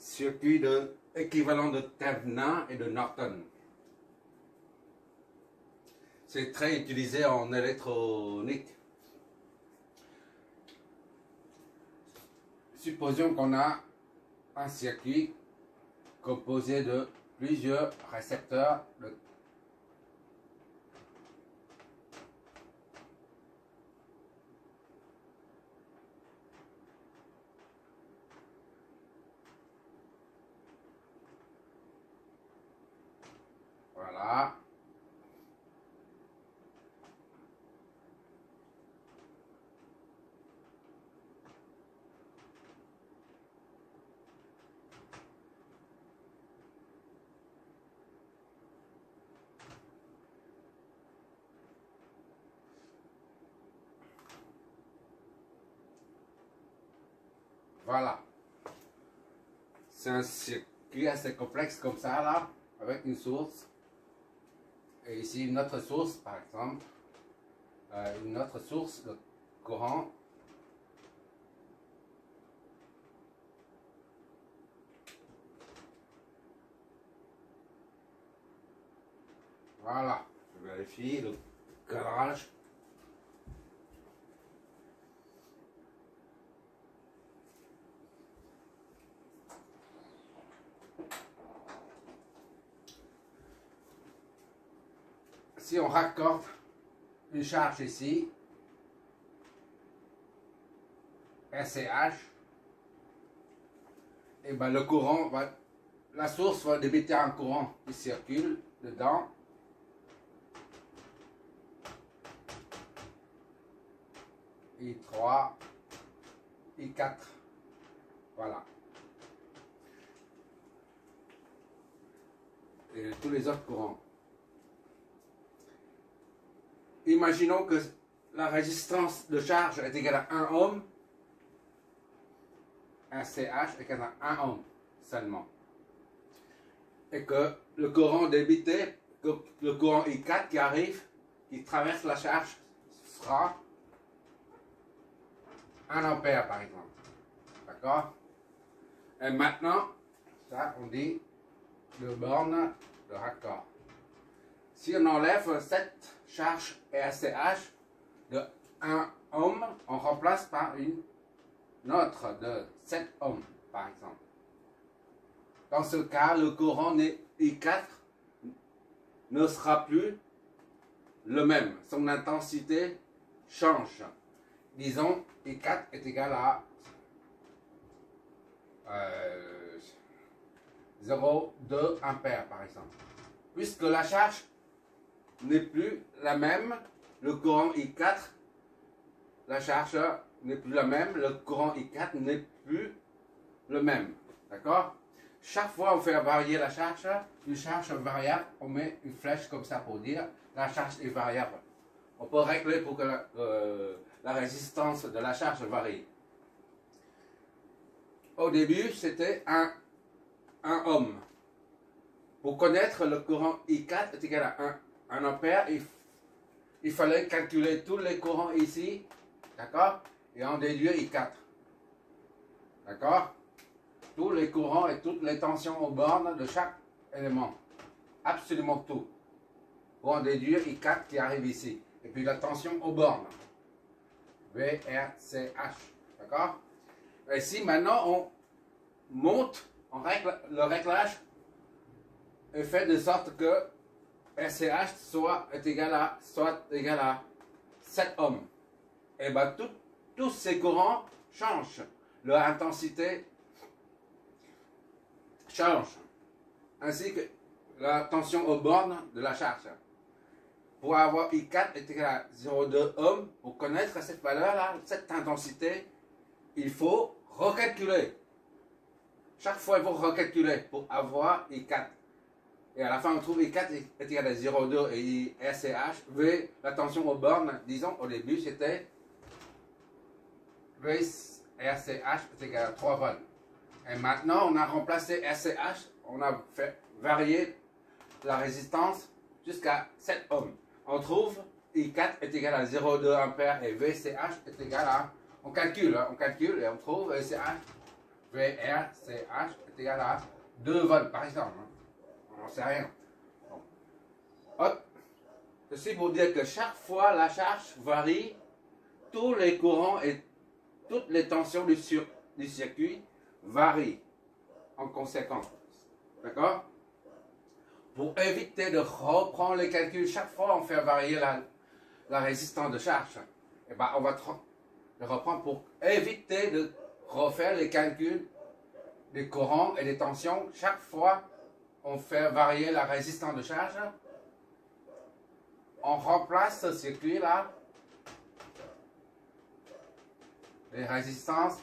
circuit de équivalent de Thevenin et de Norton. C'est très utilisé en électronique. Supposons qu'on a un circuit composé de plusieurs récepteurs de voilà. Voilà. C'est un circuit assez complexe comme ça là, avec une source. Et ici une autre source par exemple. Une autre source de courant. Voilà. Je vérifie le cadrage. Si on raccorde une charge ici, RCH, et ben le courant va, la source va débiter un courant qui circule dedans. I3, I4, voilà. Et tous les autres courants. Imaginons que la résistance de charge est égale à 1 ohm, un CH est égal à 1 ohm seulement. Et que le courant débité, que le courant I4 qui arrive, qui traverse la charge, sera 1 ampère par exemple. D'accord? Et maintenant, ça on dit de borne de raccord. Si on enlève cette charge RCH de 1 ohm, on remplace par une autre de 7 ohms, par exemple. Dans ce cas, le courant I4 ne sera plus le même. Son intensité change. Disons, I4 est égal à 0,2 ampères, par exemple. Puisque la charge n'est plus la même, le courant I4, la charge n'est plus la même, le courant I4 n'est plus le même. D'accord? Chaque fois on fait varier la charge, une charge variable, on met une flèche comme ça pour dire la charge est variable. On peut régler pour que la résistance de la charge varie. Au début, c'était 1 ohm. Pour connaître le courant I4 est égal à 1 ampère, il fallait calculer tous les courants ici, d'accord, et en déduire I4. D'accord? Tous les courants et toutes les tensions aux bornes de chaque élément. Absolument tout. Pour en déduire I4 qui arrive ici. Et puis la tension aux bornes. VRCH. D'accord? Et si maintenant on monte, le réglage est fait de sorte que RCH soit égal à 7 ohms. Et bien tous ces courants changent. Leur intensité change. Ainsi que la tension aux bornes de la charge. Pour avoir I4 est égal à 0,2 ohm, pour connaître cette valeur-là, cette intensité, il faut recalculer. Chaque fois, il faut recalculer pour avoir I4. Et à la fin, on trouve I4 est égal à 0,2 et RCH, V, la tension aux bornes, disons, au début, c'était V RCH est égal à 3 volts. Et maintenant, on a remplacé RCH, on a fait varier la résistance jusqu'à 7 ohms. On trouve I4 est égal à 0,2 ampères et VCH est égal à... On calcule et on trouve VCH VR, CH est égal à 2 volts, par exemple. On n'en sait rien. Bon. Hop. Ceci pour dire que chaque fois la charge varie, tous les courants et toutes les tensions du circuit varient en conséquence. D'accord? Pour éviter de reprendre les calculs, chaque fois on fait varier la résistance de charge. Et ben on va le reprendre pour éviter de refaire les calculs des courants et des tensions. Chaque fois on fait varier la résistance de charge, on remplace ce circuit là, les résistances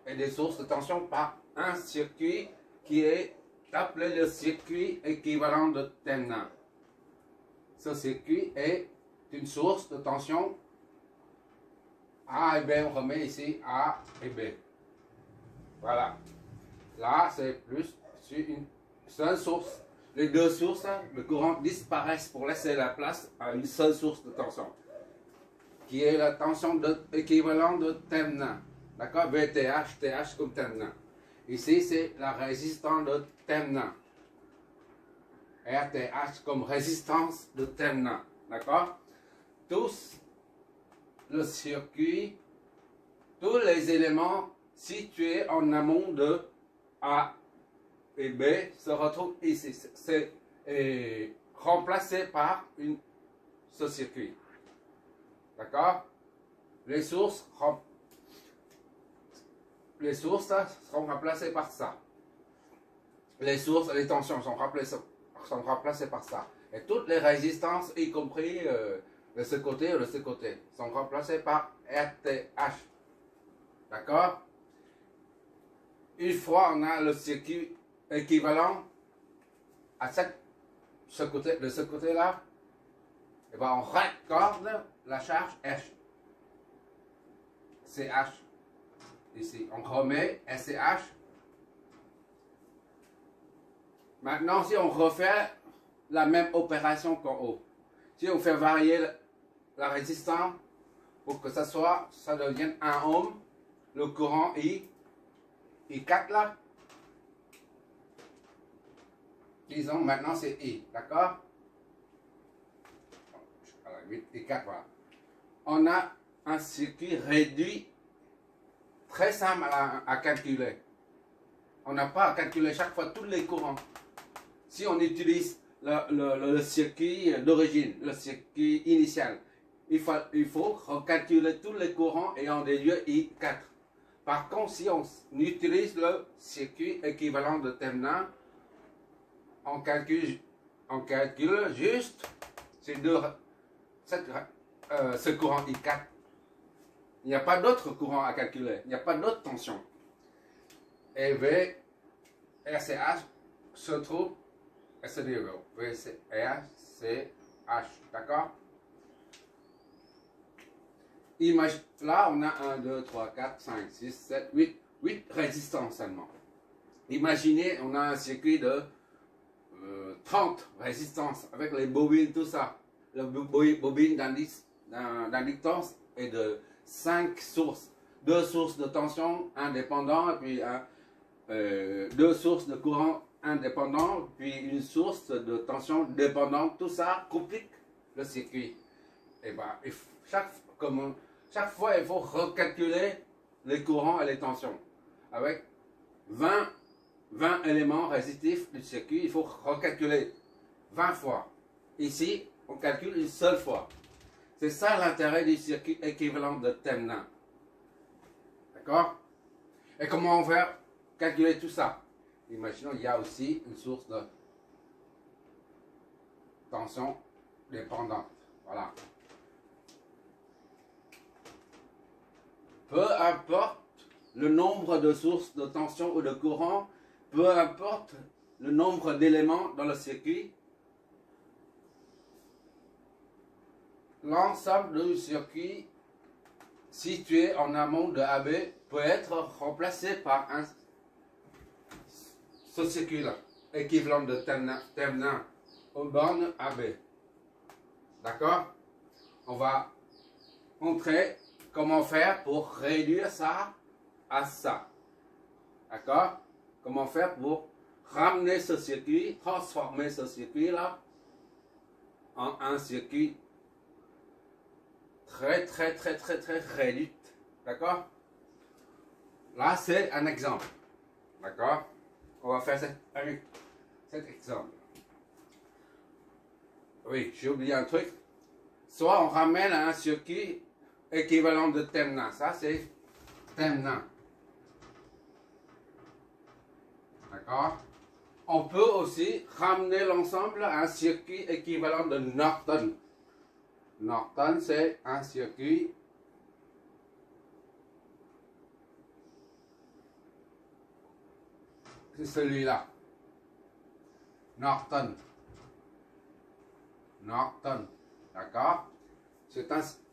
et des sources de tension par un circuit qui est appelé le circuit équivalent de Thevenin. Ce circuit est une source de tension A et B. On remet ici A et B. Voilà. Là, c'est plus sur une seule source. Les deux sources, le courant disparaissent pour laisser la place à une seule source de tension, qui est la tension équivalente de Thevenin. D'accord? VTH, TH comme Thevenin. Ici, c'est la résistance de Thevenin. RTH comme résistance de Thevenin. D'accord? Tous le circuit, tous les éléments situés en amont de A et B se retrouvent ici. C'est remplacé par ce circuit. D'accord? Les sources seront remplacées par ça. Les sources et les tensions sont remplacées par ça. Et toutes les résistances, y compris de ce côté ou de ce côté, sont remplacées par RTH. D'accord? Une fois on a le circuit équivalent à de ce côté-là, et ben on raccorde la charge H. CH. Ici, on remet SCH. Maintenant, si on refait la même opération qu'en haut, si on fait varier la résistance pour que ça devienne 1 ohm, le courant I4 là, disons maintenant c'est I, d'accord? I4, voilà. On a un circuit réduit très simple à calculer. On n'a pas à calculer chaque fois tous les courants. Si on utilise le circuit d'origine, le circuit initial, il faut recalculer tous les courants et en déduire I4. Par contre, si on utilise le circuit équivalent de Thevenin, on calcule juste ce courant I4. Il n'y a pas d'autre courant à calculer, il n'y a pas d'autre tension. Et RCH se trouve à ce niveau. VRCH, d'accord? Là, on a 1, 2, 3, 4, 5, 6, 7, 8 résistances seulement. Imaginez, on a un circuit de 30 résistances avec les bobines, tout ça. La bobine d'inductance est de 5 sources. 2 sources de tension indépendantes, puis 2 sources de courant indépendants, puis une source de tension dépendante. Tout ça complique le circuit. Et ben, chaque fois, il faut recalculer les courants et les tensions. Avec 20 éléments résistifs du circuit, il faut recalculer 20 fois. Ici, on calcule une seule fois. C'est ça l'intérêt du circuit équivalent de Thevenin. D'accord? Et comment on va calculer tout ça? Imaginons qu'il y a aussi une source de tension dépendante. Voilà. Peu importe le nombre de sources de tension ou de courant, peu importe le nombre d'éléments dans le circuit, l'ensemble du circuit situé en amont de AB peut être remplacé par ce circuit-là, équivalent de Thevenin aux bornes AB. D'accord? On va montrer comment faire pour réduire ça à ça. D'accord? Comment faire pour ramener ce circuit, transformer ce circuit-là en un circuit très réduit. D'accord? Là, c'est un exemple. D'accord? On va faire cet exemple. Oui, j'ai oublié un truc. Soit on ramène à un circuit équivalent de Temna. Ça, c'est Temna. D'accord? On peut aussi ramener l'ensemble à un circuit équivalent de Norton. Norton, c'est un circuit c'est celui-là. Norton. Norton. D'accord?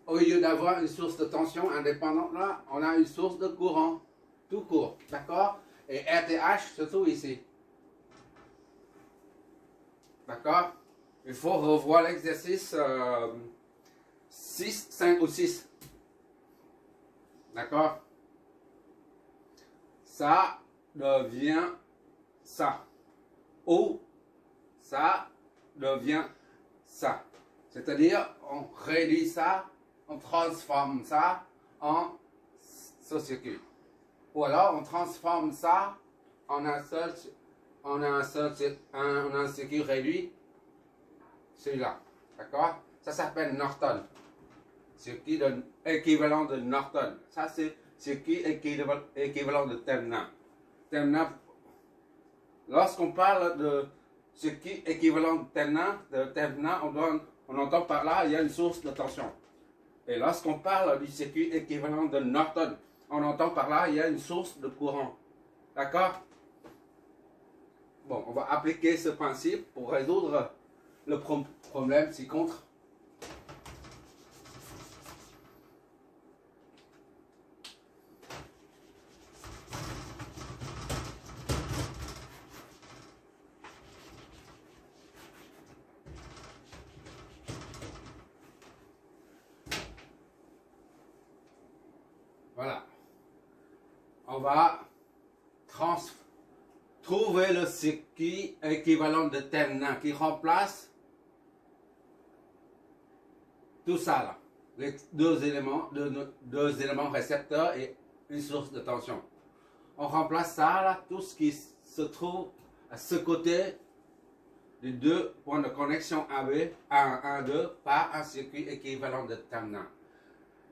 Au lieu d'avoir une source de tension indépendante là, on a une source de courant. Tout court. D'accord? Et RTH se trouve ici. D'accord? Il faut revoir l'exercice 6, 5 ou 6. D'accord? Ça devient ça. Ou ça devient ça. C'est-à-dire, on réduit ça, on transforme ça en ce circuit. Ou alors, on transforme ça en un circuit réduit, celui-là. D'accord? Ça s'appelle Norton. Circuit équivalent de Norton. Ça, c'est circuit équivalent de Temna. Temna, lorsqu'on parle de circuit équivalent de Temna, on entend par là, il y a une source de tension. Et lorsqu'on parle du circuit équivalent de Norton, on entend par là, il y a une source de courant. D'accord? Bon, on va appliquer ce principe pour résoudre le problème ci-contre. Voilà. On va trouver le circuit équivalent de Temna qui remplace tout ça là. Les deux éléments récepteurs et une source de tension. On remplace ça là, tout ce qui se trouve à ce côté des deux points de connexion AB, 1, 1, 2, par un circuit équivalent de Temna.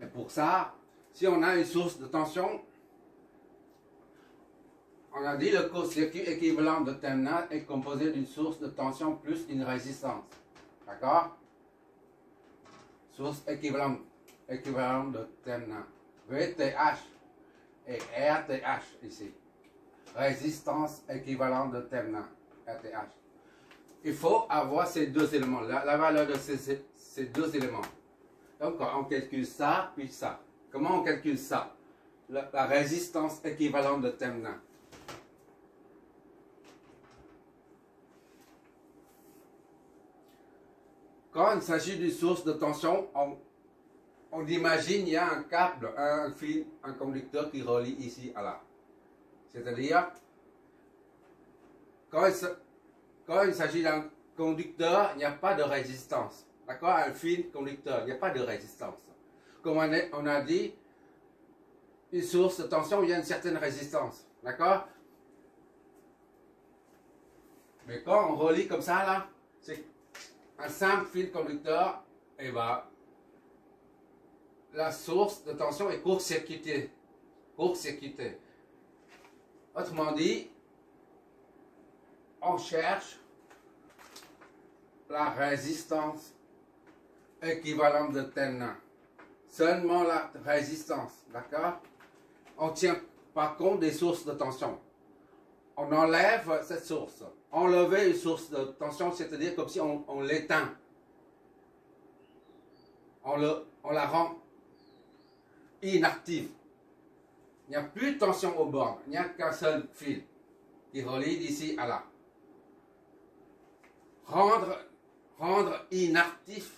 Et pour ça, si on a une source de tension, on a dit le court-circuit équivalent de Temna est composé d'une source de tension plus une résistance. D'accord? Source équivalente de Temna. VTH et RTH ici. Résistance équivalente de Temna. RTH. Il faut avoir ces deux éléments, la valeur de ces deux éléments. Donc on calcule ça, puis ça. Comment on calcule ça? La résistance équivalente de Temna. Quand il s'agit d'une source de tension, on imagine il y a un câble, un fil, un conducteur qui relie ici à là. C'est-à-dire, quand il s'agit d'un conducteur, il n'y a pas de résistance. D'accord? Un fil conducteur, il n'y a pas de résistance. Comme on a dit, une source de tension, il y a une certaine résistance. D'accord? Mais quand on relie comme ça, là, c'est un simple fil conducteur, et bien, la source de tension est court-circuitée. Autrement dit, on cherche la résistance équivalente de Temna. Seulement la résistance, d'accord? On ne tient pas compte des sources de tension. On enlève cette source. Enlever une source de tension, c'est-à-dire comme si on l'éteint. On la rend inactive. Il n'y a plus de tension aux bornes. Il n'y a qu'un seul fil qui relie d'ici à là. Rendre inactif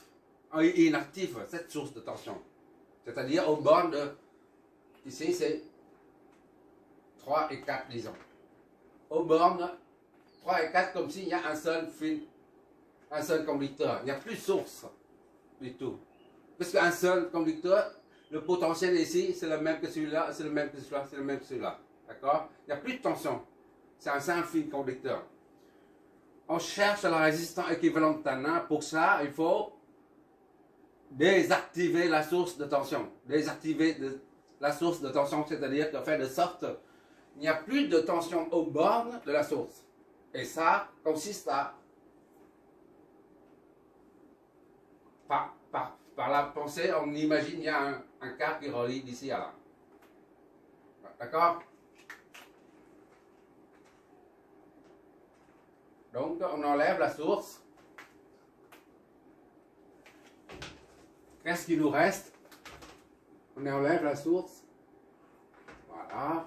cette source de tension. C'est-à-dire aux bornes de... Ici, c'est 3 et 4, disons. Aux bornes 3 et 4, comme s'il y a un seul fil, un seul conducteur. Il n'y a plus de source du tout. Parce qu'un seul conducteur, le potentiel ici, c'est le même que celui-là, c'est le même que celui-là, c'est le même que celui-là. D'accord? Il n'y a plus de tension. C'est un simple fil conducteur. On cherche la résistance équivalente tannant. Pour ça, il faut désactiver la source de tension. Désactiver la source de tension, c'est-à-dire de faire de sorte qu'il n'y a plus de tension aux bornes de la source. Et ça consiste à, par la pensée, on imagine qu'il y a un câble qui relie d'ici à là. D'accord? Donc, on enlève la source. Qu'est-ce qui nous reste? On enlève la source. Voilà.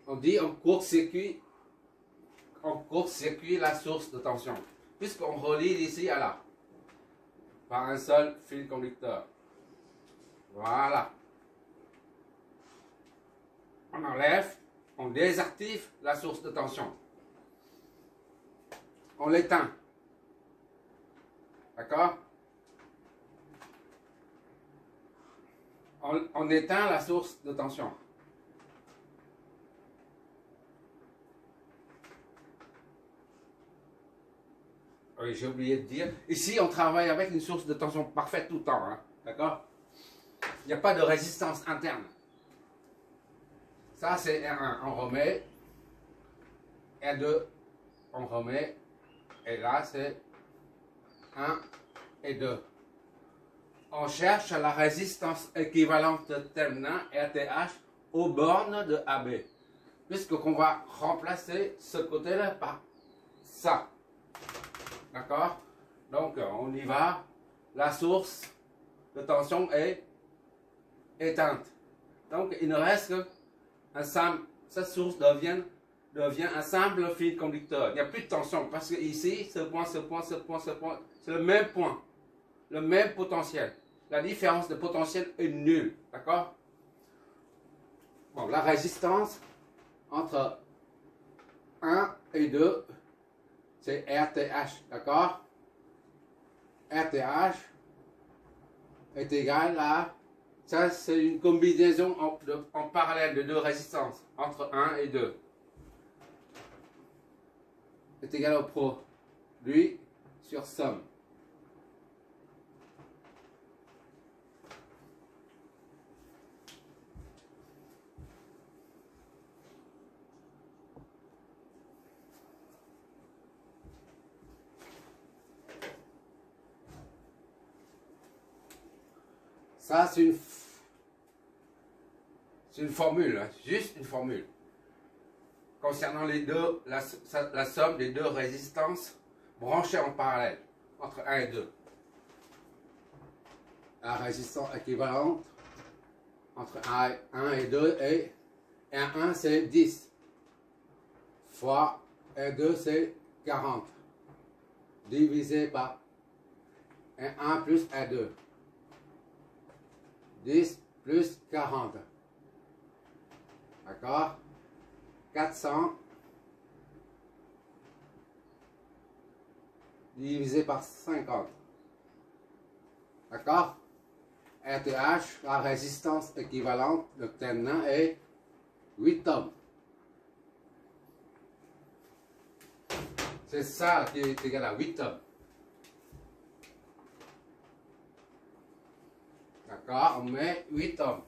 On dit on court-circuit la source de tension. Puisqu'on relie d'ici à là. Par un seul fil conducteur. Voilà. On enlève, on désactive la source de tension. On l'éteint. D'accord? On éteint la source de tension. Oui, j'ai oublié de dire. Ici, on travaille avec une source de tension parfaite tout le temps. Hein, d'accord? Il n'y a pas de résistance interne. Ça, c'est R1. On remet. R2, on remet. Et là, c'est 1 et 2. On cherche la résistance équivalente terminale, RTH, aux bornes de AB. Puisqu'on va remplacer ce côté-là par ça. D'accord? Donc, on y va. La source de tension est éteinte. Donc, il ne reste qu'un simple. Cette source devient un simple fil conducteur. Il n'y a plus de tension parce que ici, ce point, c'est le même point. Le même potentiel. La différence de potentiel est nulle. D'accord? Bon, la résistance entre 1 et 2, c'est RTH, d'accord? RTH est égal à, ça c'est une combinaison en parallèle de deux résistances, entre 1 et 2. Est égal au produit sur somme. Ça, c'est une formule, hein, juste une formule. Concernant les deux, la somme des deux résistances branchées en parallèle, entre 1 et 2. La résistance équivalente entre 1 et 2 est R1 c'est 10 fois R2 c'est 40 divisé par R1 plus R2. 10 plus 40. D'accord? 400 divisé par 50. D'accord? RTH, la résistance équivalente de terminal est 8 ohms. C'est ça qui est égal à 8 ohms. D'accord, on met 8 ohms.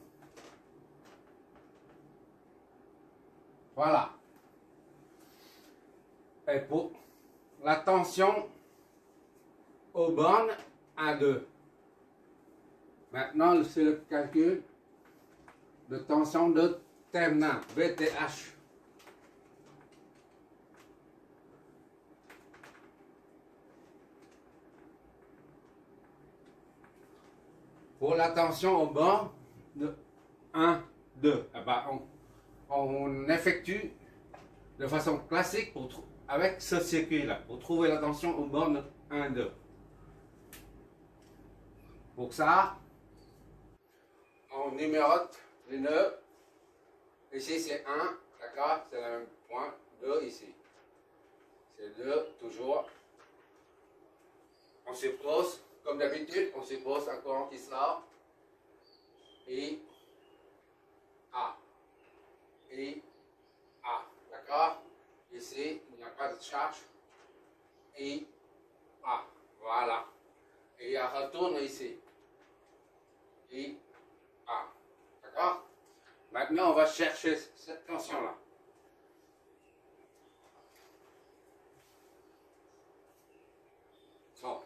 Voilà. Et pour la tension aux bornes 1, 2. Maintenant, c'est le calcul de tension de terminal, VTH. Pour la tension aux bornes de 1, 2, eh ben, on effectue de façon classique avec ce circuit-là, pour trouver la tension aux bornes 1, 2. Pour ça, on numérote les nœuds. Ici c'est 1, d'accord, c'est le même point. 2 ici. C'est 2, toujours. On suppose, comme d'habitude, on suppose un courant qui sort. I, A. I, A. D'accord? Ici, il n'y a pas de charge. I, A. Voilà. Et il retourne ici. I, A. D'accord? Maintenant, on va chercher cette tension-là. Bon.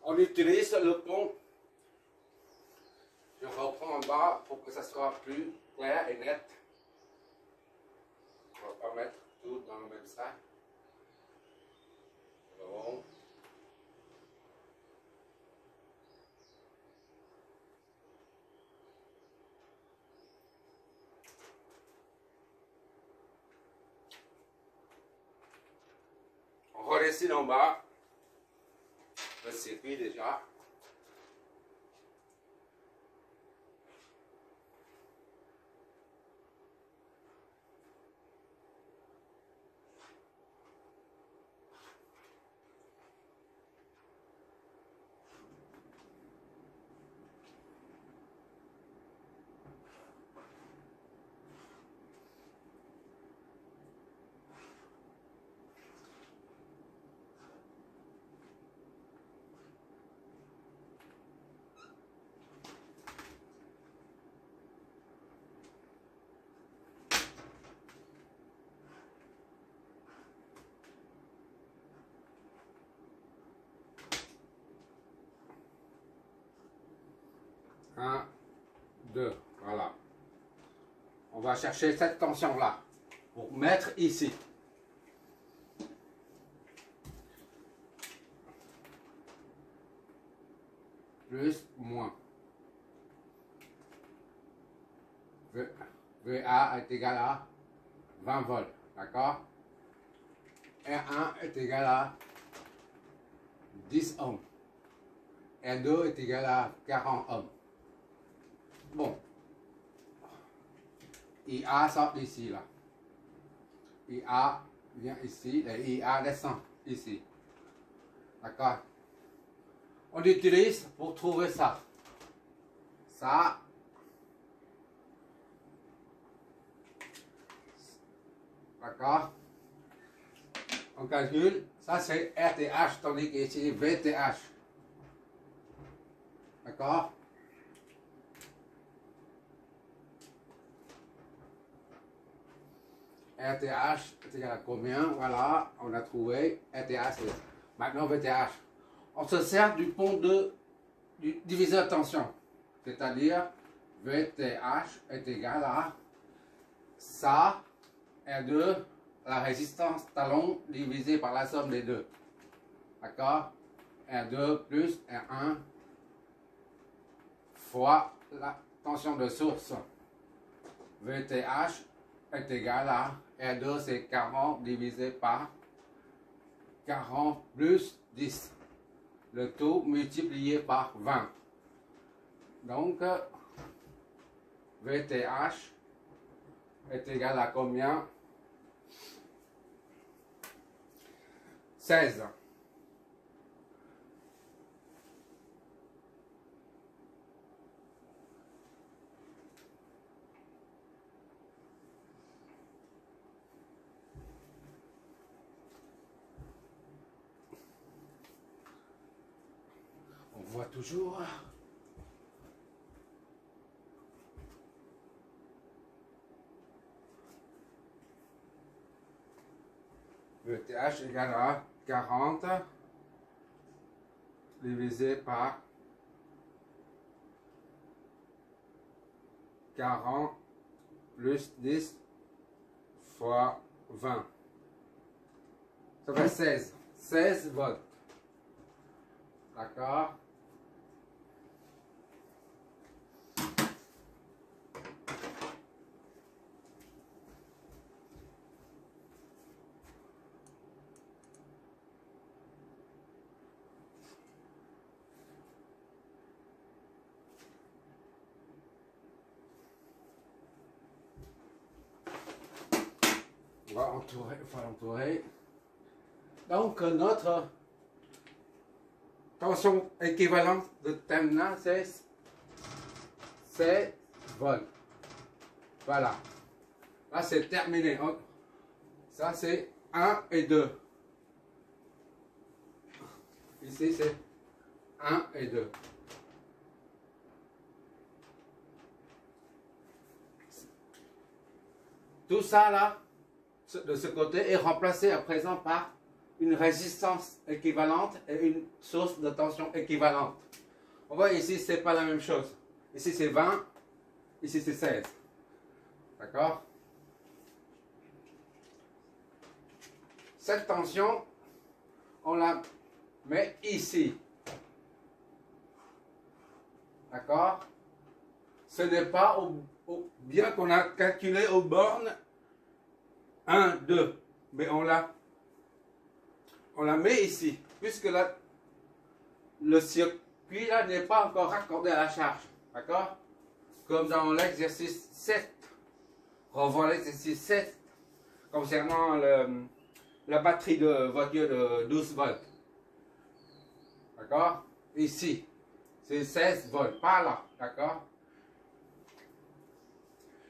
On utilise le pont. Je reprends en bas pour que ça soit plus clair et net. On ne va pas mettre tout dans le même sac. Bon. On redessine en bas le circuit déjà. Un, deux, voilà. On va chercher cette tension-là pour mettre ici. Plus, moins. VA est égal à 20 volts, d'accord? R1 est égal à 10 ohms. R2 est égal à 40 ohms. Bon. IA sort ici, là. IA vient ici, et IA descend ici. D'accord? On utilise pour trouver ça. Ça. D'accord? On calcule. Ça, c'est RTH, tandis qu'ici, VTH. D'accord? RTH est égal à combien? Voilà, on a trouvé. RTH, maintenant VTH. On se sert du pont du diviseur de tension. C'est-à-dire, VTH est égal à ça, R2, la résistance talon divisé par la somme des deux. D'accord? R2 plus R1 fois la tension de source. VTH est égal à R2, c'est 40 divisé par 40 plus 10. Le tout multiplié par 20. Donc, VTH est égal à combien? 16. On voit toujours. VTH égale à 40 divisé par 40 plus 10 fois 20. Ça fait 16. 16 volts. D'accord? On va entourer. Donc, notre tension équivalente de terminal, c'est 16 volts. Voilà. Là, c'est terminé. Ça, c'est 1 et 2. Ici, c'est 1 et 2. Tout ça, là, de ce côté, est remplacé à présent par une résistance équivalente et une source de tension équivalente. On voit ici, c'est pas la même chose. Ici, c'est 20. Ici, c'est 16. D'accord? Cette tension, on la met ici. D'accord? Ce n'est pas, bien qu'on a calculé aux bornes 1, 2, mais on la met ici, puisque là, le circuit là n'est pas encore raccordé à la charge. D'accord? Comme dans l'exercice 7. Revois l'exercice 7 concernant la batterie de voiture de 12 volts. D'accord? Ici, c'est 16 volts, pas là. D'accord?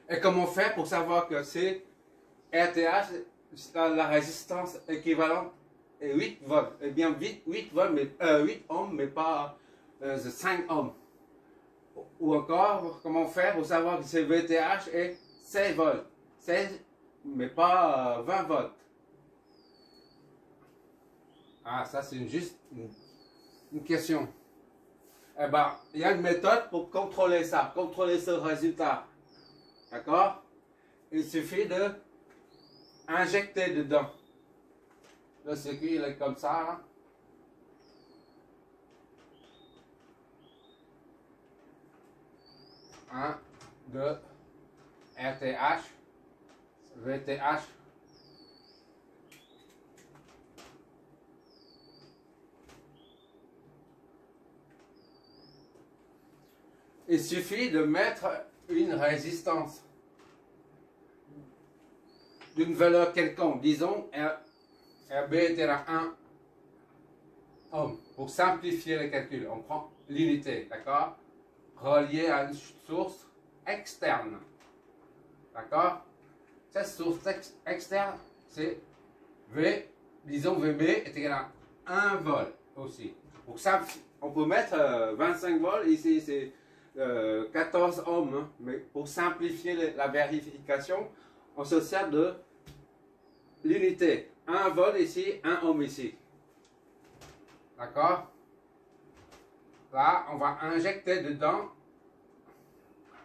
Et comment faire pour savoir que c'est RTH, la résistance équivalente est 8 volts? Eh bien, 8 volts, mais 8 ohms, mais pas 5 ohms. Ou encore, comment faire pour savoir que c'est VTH est 16 volts? 16, mais pas 20 volts. Ah, ça c'est juste une question. Eh bien, il y a une méthode pour contrôler ça, contrôler ce résultat. D'accord? Il suffit de injecter dedans. Le circuit il est comme ça. Là. Un, 2, RTH, VTH. Il suffit de mettre une résistance d'une valeur quelconque, disons RB est à 1 ohm. Pour simplifier le calcul, on prend l'unité, d'accord, reliée à une source externe, d'accord. Cette source externe, c'est V, disons VB est égal à 1 volt aussi. Pour simplifier, on peut mettre 25 volts, ici c'est 14 ohms, hein, mais pour simplifier la vérification, on se sert de l'unité. 1 volt ici, 1 ohm ici. D'accord? Là, on va injecter dedans,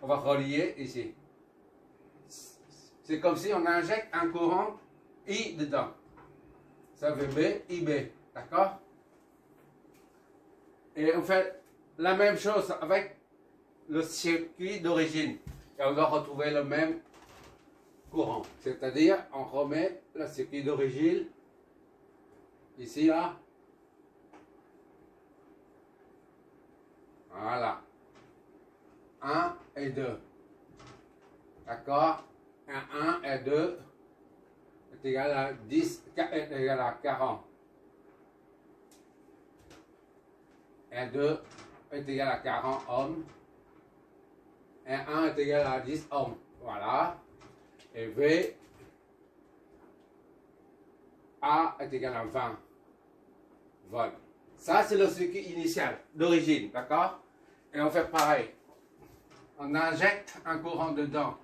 on va relier ici. C'est comme si on injecte un courant I dedans. Ça VB, IB. D'accord? Et on fait la même chose avec le circuit d'origine. Et on doit retrouver le même courant. C'est-à-dire, on remet le circuit d'origine ici, là. Voilà. 1 et 2. D'accord? 1 et 2 est égal à 10, est égal à 40. Et 2 est égal à 40 ohms. Et 1 est égal à 10 ohms. Voilà. Et V, A est égal à 20 volts. Ça, c'est le circuit initial, d'origine, d'accord? Et on fait pareil. On injecte un courant dedans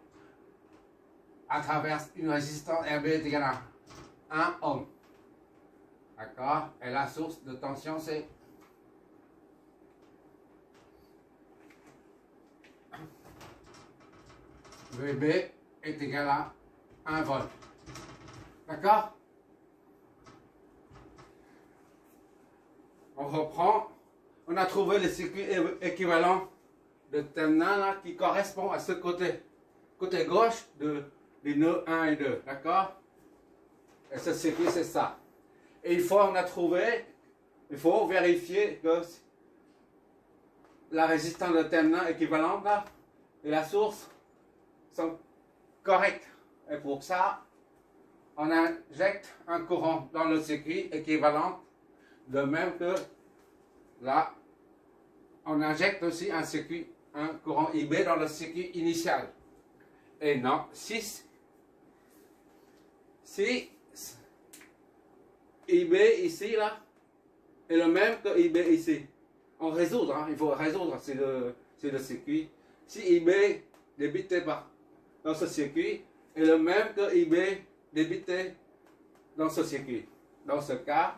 à travers une résistance RB est égal à 1 ohm. D'accord? Et la source de tension, c'est VB est égal à 1 volt. D'accord? On reprend on a trouvé le circuit équivalent de terminal là, qui correspond à ce côté gauche du nœud 1 et 2, d'accord? Et ce circuit, c'est ça. Et il faut vérifier que la résistance de terminal équivalente là, et la source sont correctes. Et pour ça, on injecte un courant dans le circuit équivalent, de même que là, on injecte aussi un courant IB dans le circuit initial. Et non, si IB ici, là, est le même que IB ici, on résout, hein, il faut résoudre c'est le circuit. Si IB débité dans ce circuit est le même que IB débité dans ce circuit. Dans ce cas,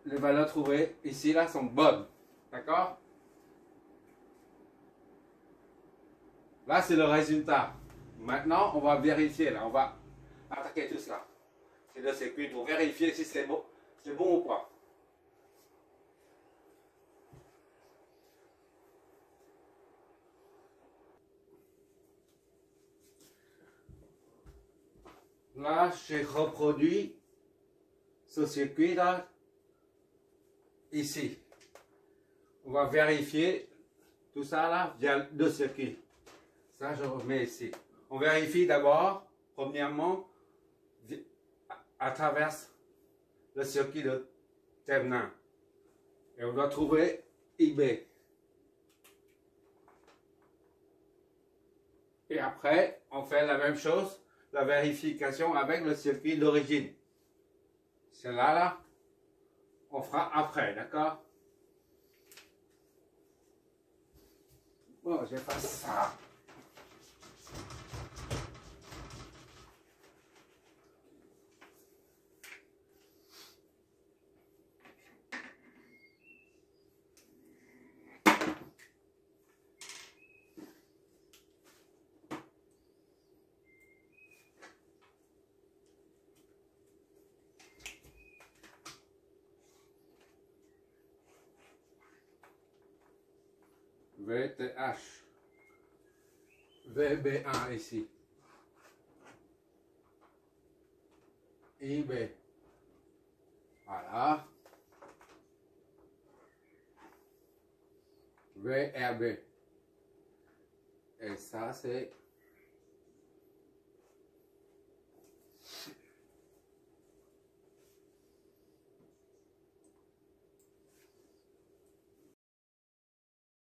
les valeurs trouvées ici là sont bonnes. D'accord? Là, c'est le résultat. Maintenant, on va vérifier. Là, on va attaquer tout ça. C'est le circuit pour vérifier si c'est bon ou pas. Là, j'ai reproduit ce circuit là, ici. On va vérifier tout ça là via deux circuits. Ça, je remets ici. On vérifie d'abord, premièrement, à travers le circuit de terminal. Et on doit trouver IB. Et après, on fait la même chose, la vérification avec le circuit d'origine. Celle-là, là, on fera après, d'accord? Bon, je fais ça. VTH. VB1 ici. IB. Voilà. VRB. Et ça, c'est